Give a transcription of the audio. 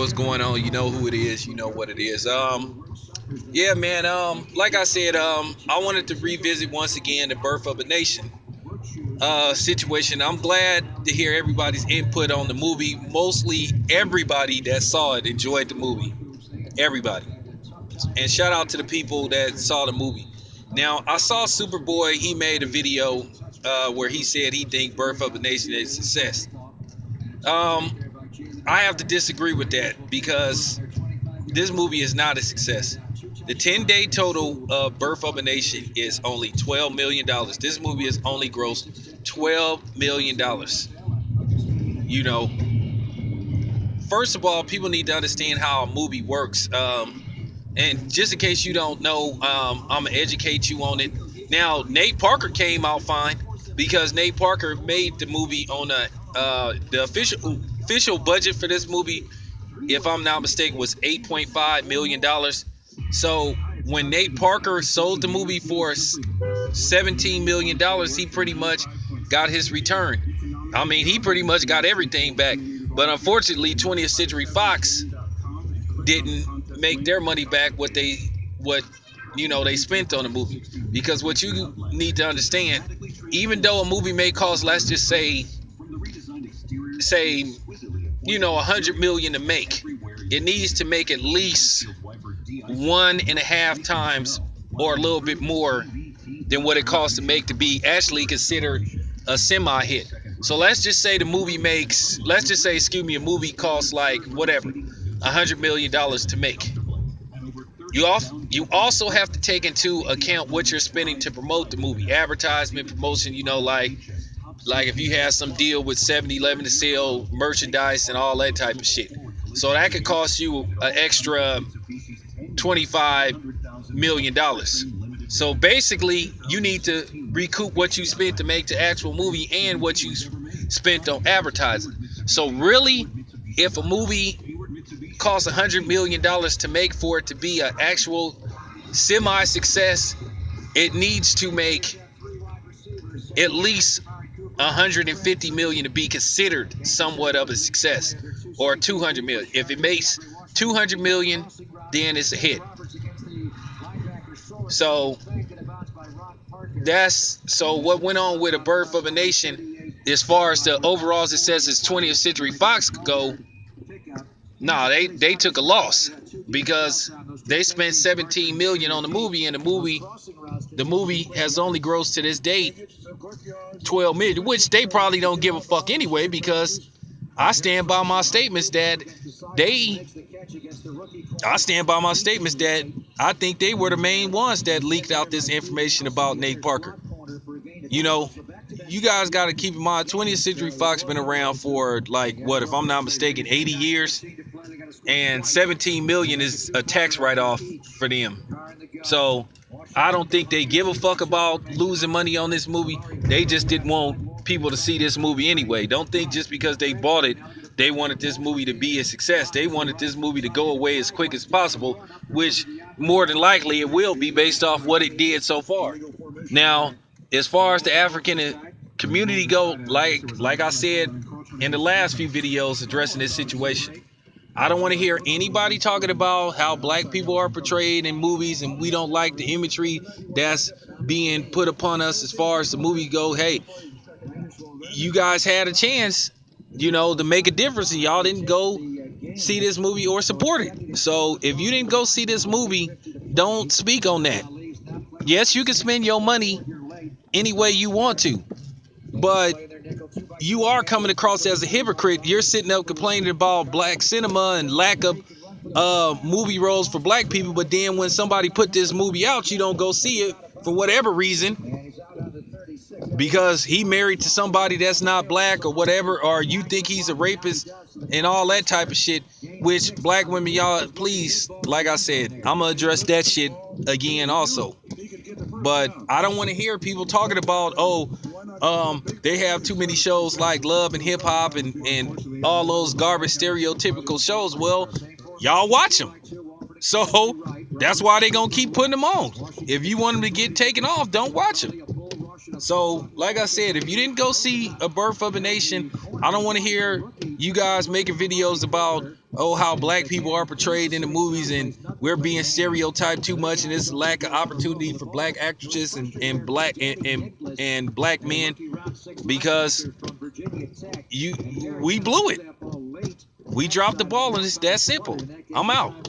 what's going on. You know who it is. You know what it is. Yeah, man. Like I said, I wanted to revisit once again the Birth of a Nation situation. I'm glad to hear everybody's input on the movie. Mostly everybody that saw it enjoyed the movie. Everybody. And shout out to the people that saw the movie. Now, I saw Superboy. He made a video where he said he think Birth of a Nation is a success. I have to disagree with that because this movie is not a success. The 10-day total of Birth of a Nation is only $12 million. This movie has only grossed $12 million. You know, first of all, people need to understand how a movie works. And just in case you don't know, I'm going to educate you on it. Now, Nate Parker came out fine because Nate Parker made the movie on the official budget for this movie, if I'm not mistaken, was $8.5 million. So when Nate Parker sold the movie for $17 million, he pretty much got his return. I mean, he pretty much got everything back. But unfortunately, 20th Century Fox didn't make their money back what they spent on the movie. Because what you need to understand, even though a movie may cost, let's just say $100 million to make, it needs to make at least 1.5 times or a little bit more than what it costs to make to be actually considered a semi-hit. So let's just say a movie costs like whatever, $100 million to make. You also have to take into account what you're spending to promote the movie, advertisement, promotion. Like if you have some deal with 7-Eleven to sell merchandise and all that type of shit. So that could cost you an extra $25 million. So basically, you need to recoup what you spent to make the actual movie and what you spent on advertising. So really, if a movie costs $100 million to make for it to be an actual semi-success, it needs to make at least $150 million to be considered somewhat of a success, or $200 million. If it makes $200 million, then it's a hit. So what went on with A Birth of a Nation, as far as the overall success as 20th Century Fox go, they took a loss because they spent $17 million on the movie, and the movie has only grossed to this date $12 million, which they probably don't give a fuck anyway, because I stand by my statements that I think they were the main ones that leaked out this information about Nate Parker. You guys got to keep in mind, 20th Century Fox been around for if I'm not mistaken, 80 years, and 17 million is a tax write-off for them. So I don't think they give a fuck about losing money on this movie. They just didn't want people to see this movie anyway. Don't think just because they bought it, they wanted this movie to be a success. They wanted this movie to go away as quick as possible, which more than likely it will be based off what it did so far. Now, as far as the African community go, like I said in the last few videos addressing this situation, I don't want to hear anybody talking about how black people are portrayed in movies and we don't like the imagery that's being put upon us as far as the movie go. Hey, you guys had a chance, to make a difference, and y'all didn't go see this movie or support it. So if you didn't go see this movie, don't speak on that. Yes, you can spend your money any way you want to, but you are coming across as a hypocrite. You're sitting up complaining about black cinema and lack of movie roles for black people, but then when somebody put this movie out, you don't go see it for whatever reason, because he married to somebody that's not black or whatever, or you think he's a rapist and all that type of shit, which black women, y'all, please, like I said, I'm gonna address that shit again also. But I don't want to hear people talking about, they have too many shows like Love and Hip Hop and all those garbage stereotypical shows. Well, y'all watch them. So that's why they gonna keep putting them on. If you want them to get taken off, don't watch them. So, like I said, if you didn't go see A Birth of a Nation, I don't want to hear you guys making videos about, oh, how black people are portrayed in the movies and we're being stereotyped too much and there's lack of opportunity for black actresses and black men, because we blew it. We dropped the ball and it's that simple. I'm out.